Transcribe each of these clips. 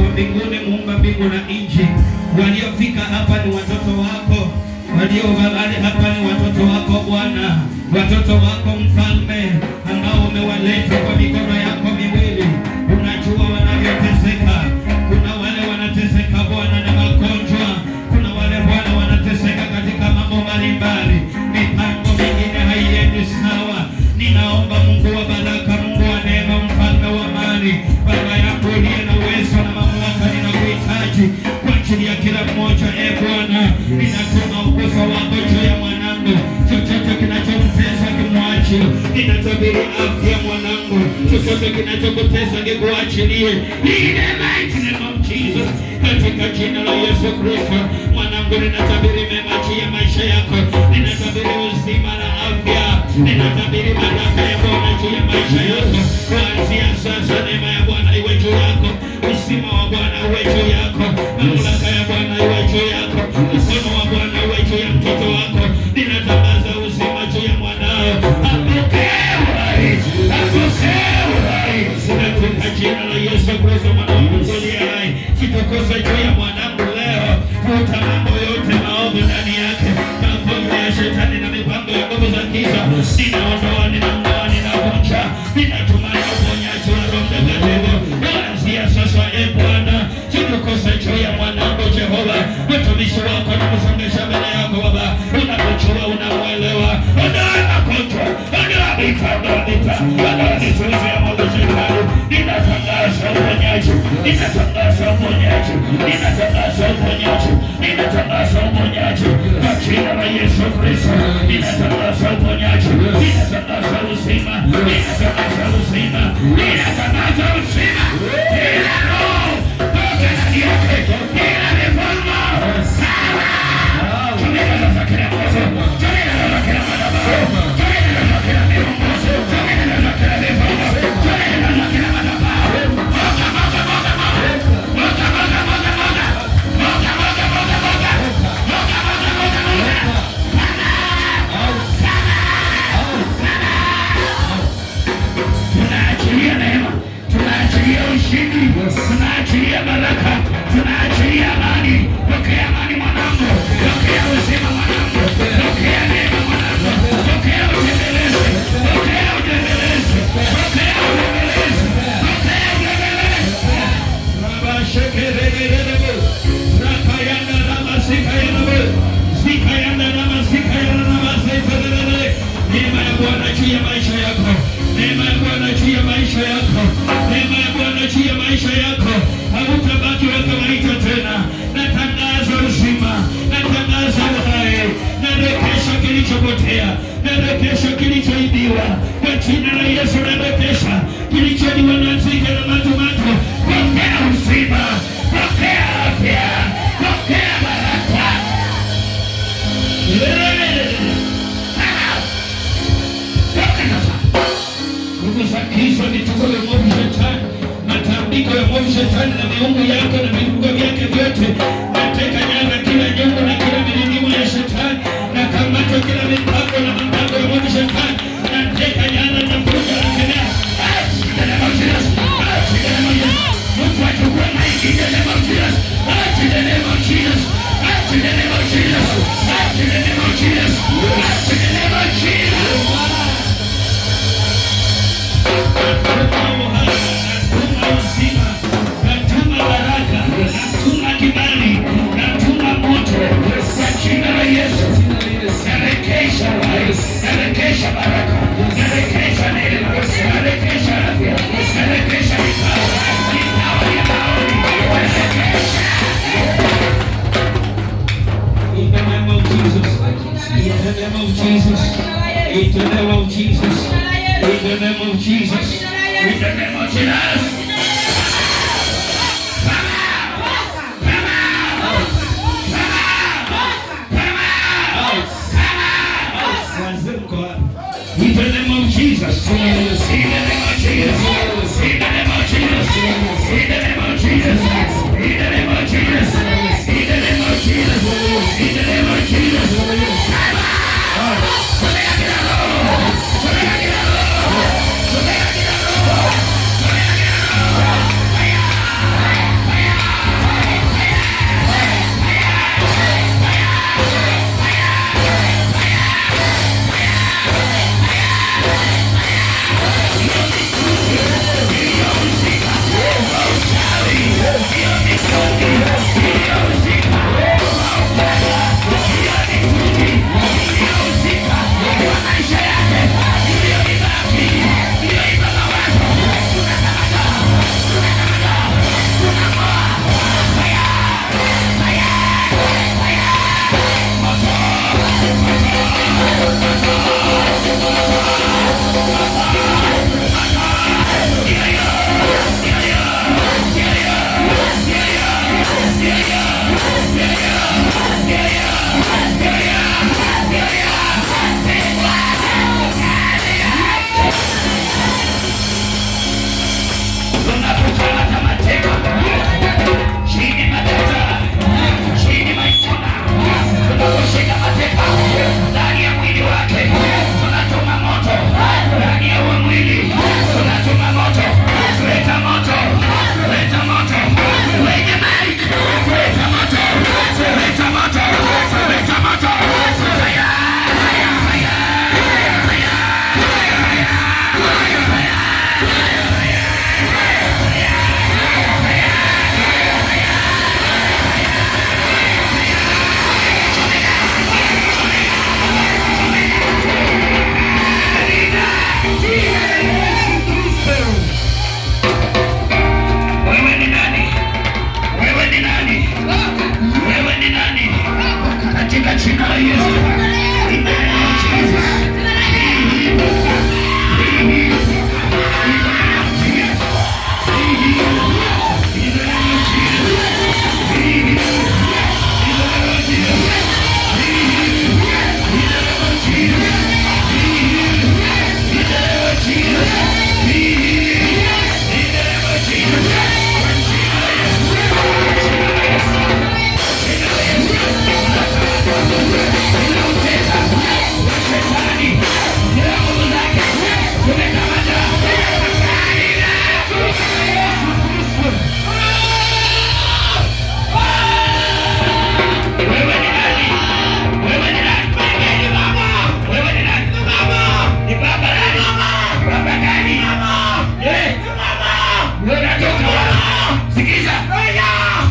wa mbinguni, muumba mbingu na nchi. Waliofika hapa ni watoto wako, walio mahali hapa ni watoto wako Bwana, watoto wako Mfalme, ambao umewaleta kwa mikono yako miwili. Unajua wanavyoteseka. Kuna wale wanateseka Bwana na magonjwa, kuna wale Bwana wanateseka katika mambo mbalimbali, mipango mingine haiendi sawa. Ninaomba Mungu wa baraka, Mungu wa neema, Mfalme wa amani, Baba yangu uliye na uwezo na mamlaka, ninakuhitaji kwa ajili ya kila mmoja. Bwana, ninatuma uguso wako juu ya mwanangu, chochote kinachomtesa kimwache. Ninatabiri afya mwanangu, chochote kinachokutesa kikuachilie, in the mighty name of Jesus, katika jina la Yesu Kristo. Mwanangu, ninatabiri mema juu ya maisha yako, ninatabiri uzima na afya, ninatabiri baraka ya Bwana juu ya maisha yako. Kuanzia sasa, neema ya Bwana iwe juu yako, uzima wa Bwana uwe juu yako, mamlaka ya Bwana iwe juu yako, mkono wa Bwana uwe juu ya mtoto wako. Ninatangaza uzima juu ya mwanao, apokee uhai, apokee uhai katika jina la Yesu Kristo, mwana wa Mungu aliye hai. Sitokosa juu ya mwanangu leo, futa mambo yote maovu ndani yake, magonjwa ya shetani na mipango ya nguvu za giza. Ninaondoa, ninang'oa, ninavunja, ninatuma na uponyaji wa Roho Mtakatifu kuanzia sasa. Bwana, sitokosa juu ya mwanangu Jehova, mtumishi wako nakusongesha mbele yako Baba. Unapojua, unamwelewa, ondoa magonjwa, ondoa vita, ondoa vizuizi ya mambo shetani. Ninatangaza uponyaji, ninatangaza uponyaji, ninatangaza uponyaji, ninatangaza uponyaji kwa jina la Yesu Kristo. Ninatangaza uponyaji, ninatangaza uzima, ninatangaza uzima, ninatangaza uzima. Kila roho toka ndani yake, kila mifumo sawa. Tumeka za kila moto, tumeka za kila madhabahu, tumeka za kila miungu, tumeka za kila mifumo, tumeka za kila madhabahu. Tunaachilia neema, tunaachilia ushindi, tunaachilia baraka, tunaachilia amani. Pokea amani mwanangu, pokea uzima mwanangu, pokea neema mwanangu, pokea utendelezi, pokea utendelezi, pokea utendelezi, pokea utendelezi. Rabashekerererebo, rakayanda ramasikayanda, sikayanda ramasikayanda ramaseterere. Neema ya Bwana juu ya maisha yako, neema ya Bwana juu ya maisha yako, neema ya Bwana juu ya maisha yako. Hautabaki wa kawaida tena. Natangaza uzima, natangaza uhai, narekesha kilichopotea, narekesha kilichoibiwa kwa jina la Yesu. Narekesha kilicholiwa na nzige na matumatu. Pokea uzima, pokea afya, pokea baraka. Nguvu za giza, vituko vya mwovu shetani, matambiko ya mwovu shetani na miungu yake na viungo vyake vyote, nateka nyara kila nyungu na kila milindimo ya shetani, na kamata kila mipango na mpango ya mwovu shetani, nateka nyara na mfunga na kemea. Mungu achukue maiki in the name of Jesus, in the name of Jesus, in the name of Jesus, in the name of Jesus, in the name of Jesus. Natuma uzima, natuma baraka, natuma kibali, natuma moto kwa jina la Yesu. Narekesha uhai, narekesha baraka, narekesha neema, narekesha afya, narekesha vipawa ya maombi, narekesha. In the name of Jesus, in the name of Jesus, in the name of Jesus, in the name of Jesus, in the name of Jesus.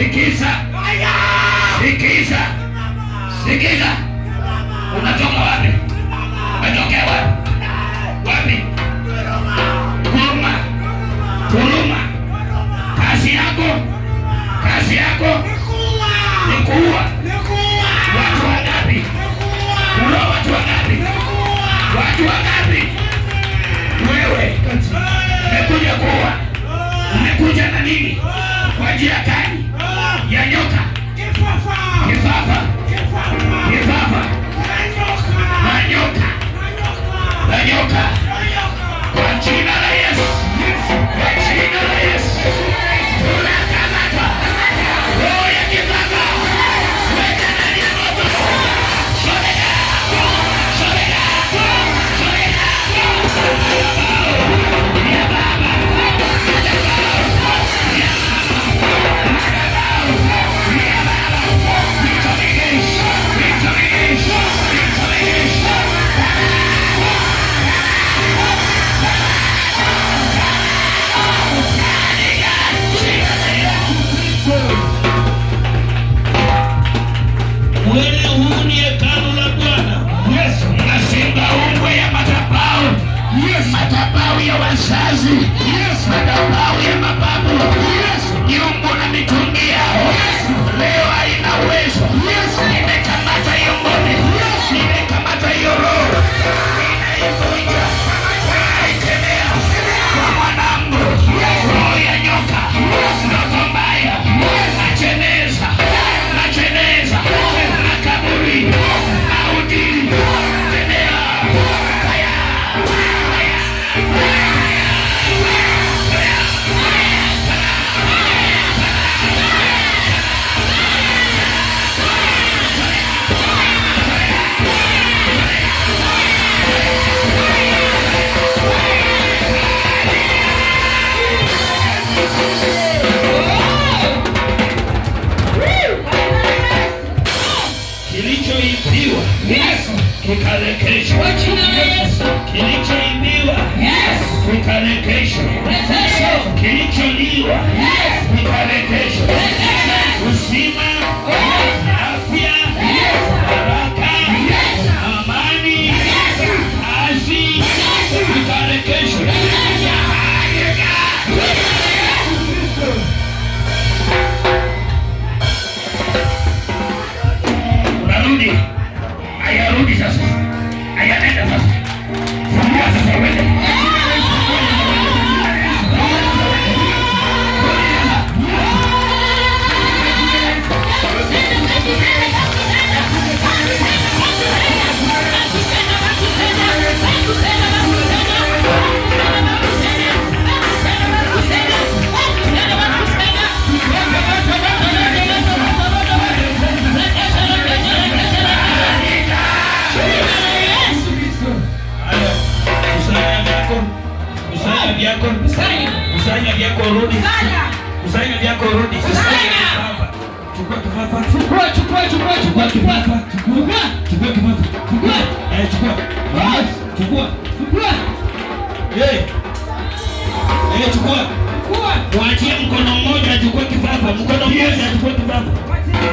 Sikiza. Unatoka wapi? Umetokea wapi? Wapi? Kuruma. Kazi yako ni kuua. Watu wangapi? Kuua watu wangapi? Watu wangapi? Wewe umekuja kuua. Umekuja na nini? Kwa njia gani? Ya nyoka. Kifafa. Na nyoka. Kwa jina la Yesu. Tunakamata roho ya kifafa. Weka ndani ya moto. Chomeka. Ya Baba. Wewe huu ni hekalu la Bwana. Yes, nasimba ungwe ya madhabahu. Yes, madhabahu ya wazazi. Yes, madhabahu ya mababu. Yes, miungu na mitungi yao. Yes, leo haina uwezo. Yes, nimekamata hiyo ngome. Yes, nimekamata hiyo roho. Ninaivunja. Naikemea kwa mwanangu. Roho ya nyoka. Ndoto mbaya. Nacheneza. Makaburi. Mauti. Kemea. Fire. Kilichoibiwa kikalekeshwa. Kilichoibiwa kikalekeshwa. Kilicholiwa kikalekeshwa. Uzima, afya, baraka, amani, kazi kikalekeshwa. Unarudi. Ayarudi sasa. Ayanenda sasa. Fungua sasa uende. Kusanya vyako rudi. Chukua kifafa. Waachie mkono mmoja achukue kifafa. Mkono mmoja achukue kifafa.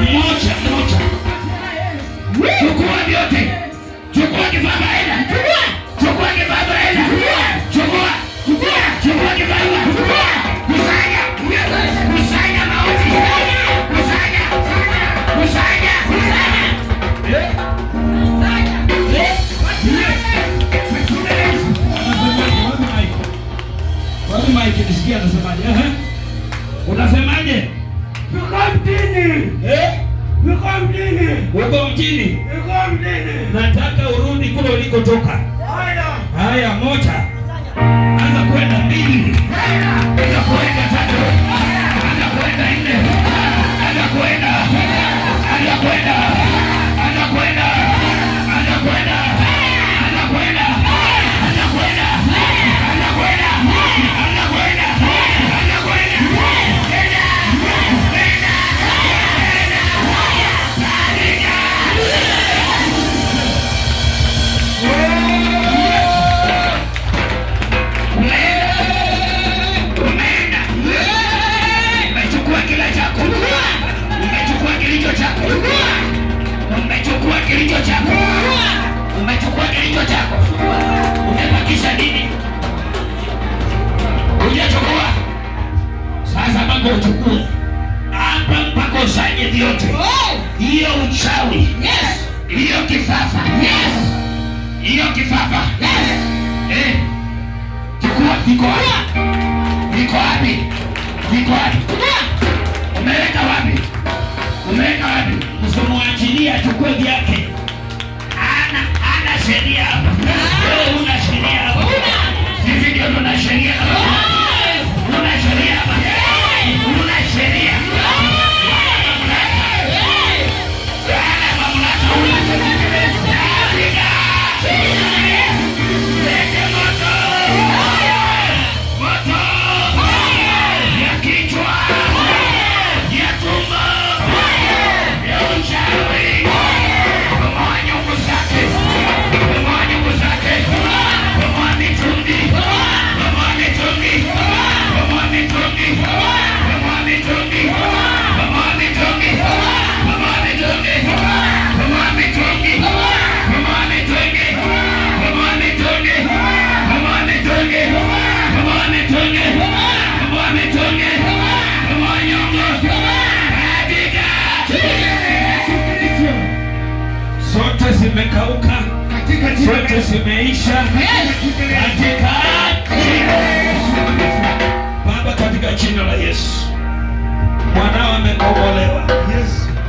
Mmoja. Chukua vyote. Chukua kifafa enda. Chukua kifafa enda. Chukua kifafa. Kusanya mauti. Kusanya. Wapi Mike nisikia anasemaje? Unasemaje? Uko mtini. Nataka urudi kule ulikotoka. Haya, moja. Anza kwenda 2. Anza kwenda 3. Anza kwenda 4. Anza kwenda. Umeenda. hiyo uchawi, yes, hiyo kifafa, yes, hiyo kifafa, yes, chukua. Iko wapi? Iko wapi? Iko wapi? Umeweka wapi? Umeweka wapi? Msimuachilie achukue vyake. Ana sheria hapa. Wewe una sheria hapa. Sisi ndio tuna sheria hapa. Una sheria hapa. Una sheria. Ana mamlaka. Una sheria. Lete moto. Moto. Ya kichwa. Ya tumbo. Ya uchawi. Bomoa nyungu zake. Bomoa nyungu zake. Bomoa mitungi. Bomoa mitungi. Bomoa mitungi. Bomoa mitungi. Bomoa mitungi. Bomoa mitungi. Bomoa mitungi. Bomoa mitungi. Bomoa mitungi. Bomoa mitungi. Bomoa mitungi. Bomoa mitungi. Bomoa nyungu. Katika zote zimekauka, zote zimeisha katika Baba, katika jina la Yesu. Mwanao amekombolewa,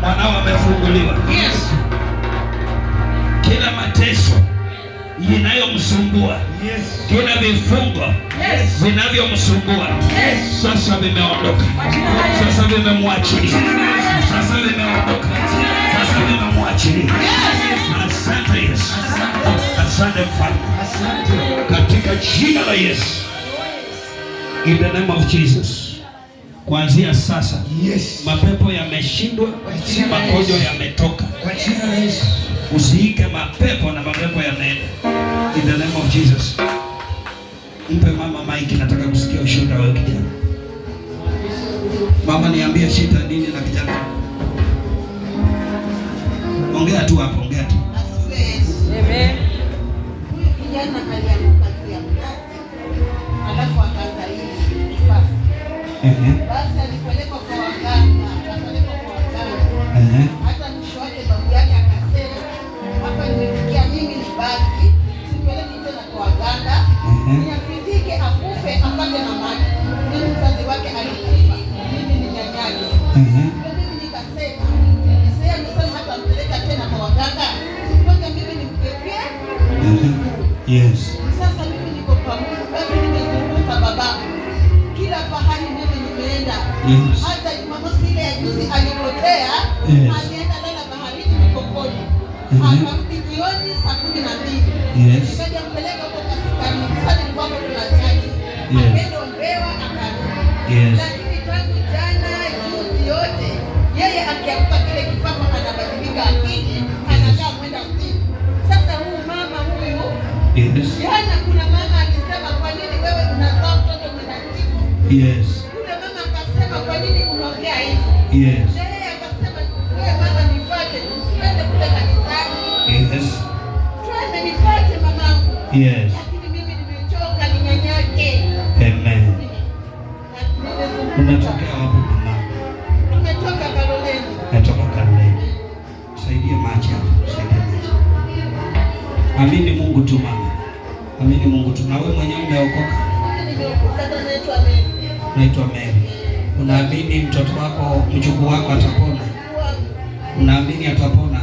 mwanao amefunguliwa. Kila mateso inayomsumbua, kila vifungo vinavyomsumbua sasa vimeondoka, sasa vimemwachilia, sasa vimeondoka, sasa vimemwachilia. Asante Yesu, asante Mfalme, katika jina la Yesu, in the name of Jesus. Kuanzia sasa, mapepo yameshindwa, magonjwa yametoka. Usiike mapepo na mapepo yameenda, in the name of Jesus. Mpe mama Mike, nataka kusikia ushuhuda wa kijana. Mama, niambie shida nini na kijana? Ongea tu hapo, ongea tu. Amen. Huyu kijana alianguka juu ya mti, alafu akaanza hivi kifafa. Basi alipelekwa kwa waganga, hata mwisho wake babu yake akasema, hapa nimefikia mimi ni basi, sipeleki tena kwa waganga, niafizike akufe apate na maji. Mimi mzazi wake alikufa, mimi ni nyanyake. Mimi nikasema, sasa nisema hata mpeleka tena kwa waganga, kwanza mimi nimpeleke. Yes. Sasa mimi niko pamoja, basi nimezunguka baba. Kila pahali mimi nimeenda. Hata Jumamosi ile ya juzi alipotea, alienda lala baharini Mikokoni. Akarudi jioni saa 12. Nikaja mpeleka huko kaskazini. Sasa nilikuwa kuna chaji. Akaenda Mbewa akarudi. Lakini tangu jana juzi yote, yeye akiamka kile kifafa anabadilika akili, anakaa mwenda usiku. Sasa huyu mama huyu, jana kuna mama alisema, kwa nini wewe unazaa mtoto mwenda usiku? Yule mama akasema, kwa nini unaongea hivi? Yeye akasema, wewe mama nifuate, twende kule kanisani. Twende nifuate mamangu. Lakini mimi nimechoka, ni nyanyake. Amen. Unatokea wapi mama? Tumetoka Kaloleni. Natoka Kaloleni. Saidie maji hapo, saidie maji. Amini Mungu tu mama. Amini Mungu tu. Na wewe mwenyewe umeokoka? Nimeokoka, naitwa Mary. Naitwa Mary. Unaamini mtoto wako, mjukuu wako atapona? Unaamini atapona?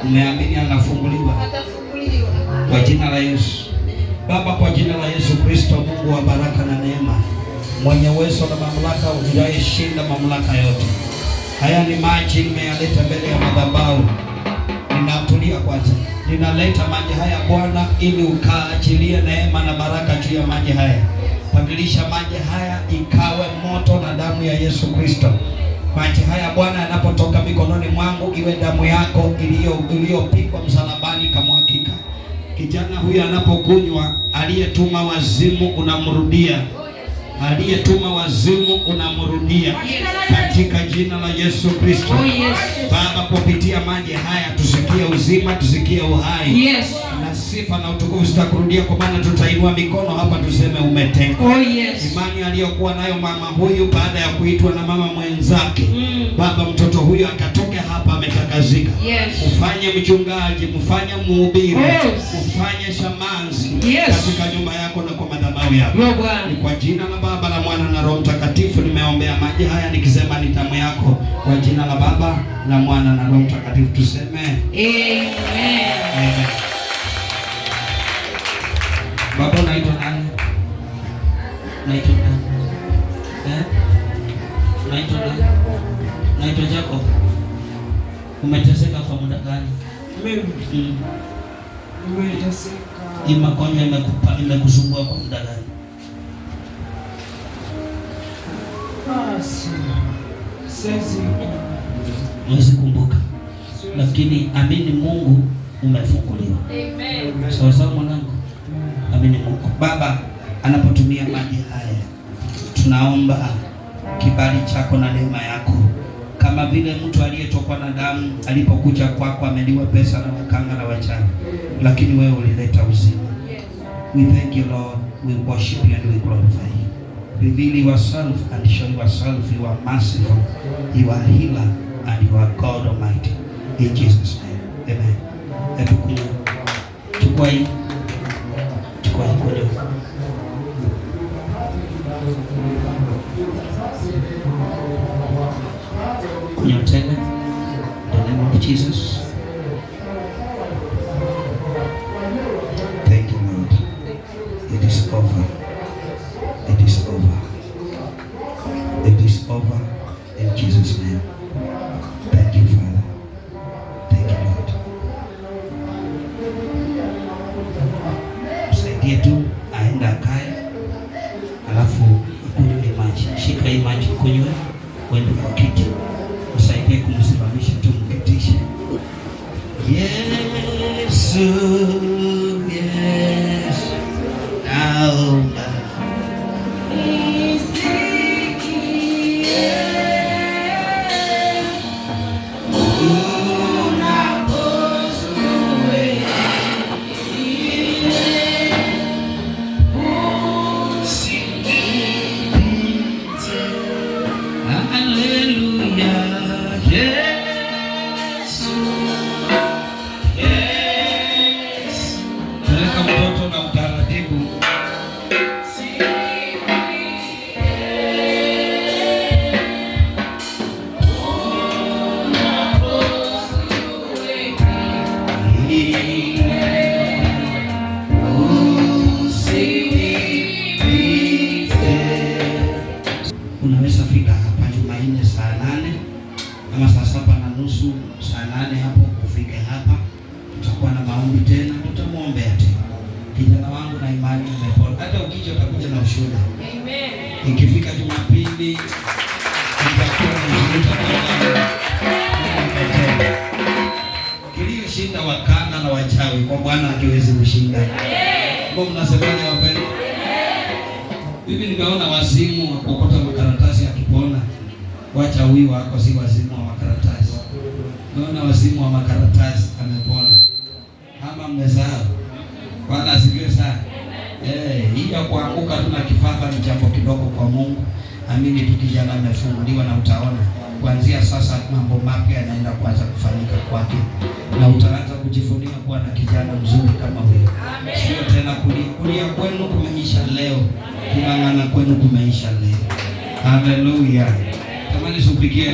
Umeamini anafunguliwa? Atafunguliwa. Kwa jina la Yesu. Baba, kwa jina la Yesu Kristo, Mungu wa baraka na neema, mwenye uwezo na mamlaka, unayeshinda mamlaka yote. Haya ni maji nimeyaleta mbele ya madhabahu. Ninatulia kwanza. Ninaleta maji haya Bwana, ili ukaachilie neema na baraka juu ya maji haya. Badilisha maji haya ikawe moto na damu ya Yesu Kristo. Maji haya Bwana, yanapotoka mikononi mwangu, iwe damu yako iliyopigwa msalabani kamwagika. Kijana huyu anapokunywa, aliyetuma wazimu unamrudia. Aliyetuma wazimu unamrudia katika jina la Yesu Kristo. Baba, kupitia maji haya tusikie uzima, tusikie uhai. Na sifa na utukufu zitakurudia, kwa maana tutainua mikono hapa tuseme umetenda. Imani aliyokuwa nayo mama huyu baada ya kuitwa na mama mwenzake, Baba, mtoto huyu akatoke hapa ametakazika. Ufanye mchungaji, mfanye mhubiri, ufanye shamanzi katika nyumba yako na kwa madhabahu yako. Ni kwa jina la Baba, la Mwana na Roho Mtakatifu nimeombea maji haya nikisema ni damu yako. Kwa jina la Baba, la Mwana na Roho Mtakatifu tuseme amen. Amen. Baba, unaitwa nani? Unaitwa nani? Unaitwa nani? Unaitwa Jacob. Umeteseka kwa muda gani? Mimi. Umeteseka. Hii magonjwa imekusumbua kwa muda gani? Mwezi kumbuka. Lakini amini Mungu umefunguliwa. Amen. Sawa sawa mwanangu. Amini Mungu. Baba, anapotumia maji haya tunaomba kibali chako na neema yako, kama vile mtu aliyetokwa na damu alipokuja kwako ameliwa pesa na wakanga na wachawi, lakini wewe ulileta uzima. We thank you Lord, we worship you and we glorify you. Reveal yourself and show yourself. You are merciful, you are healer, and you are God Almighty. In Jesus' name, amen. Hebu kunywa. Chukua hii. Chukua hii kunywa. Kunywa tena. In the name of Jesus. Thank you Lord. It is over. It is over. It is over in Jesus' name. Thank you Father. Thank you Lord. Msaidie tu aenda akae, alafu kunywe maji. Shika hii maji kunywe, uende kwa kiti. Msaidie kumsimamisha tu, mketishe. Yesu, yes. Naomba unaweza fika hapa Jumanne saa 8 ama saa 7:30, saa 8 hapo ufike hapa. Tutakuwa na maombi tena, tutamwombea tena. Kijana wangu na imani imepona. Hata ukija utakuja na ushuhuda. Amen. Ikifika Jumapili tutakuwa na ushuhuda. Kilio shinda wakana na wachawi, kwa Bwana akiwezi kushinda. Mbona mnasemaje wapendwa? Mimi nimeona wazimu wa kuokota makaratasi akipona. Wachawi wako si wazimu wa makaratasi. Naona wazimu wa makaratasi amepona. Kama mmesahau. Bwana asifiwe sana. Hii ya kuanguka tu na kifafa ni jambo kidogo kwa Mungu. Amini tu kijana amefunguliwa na utaona. Kuanzia sasa mambo mapya yanaenda kuanza kufanyika kwake. Na utaanza kujivunia kuwa na kijana mzuri kama wewe. Sio tena kulia kwenu kumeisha leo. Kung'ang'ana kwenu kumeisha leo. Hallelujah. Tamani supikie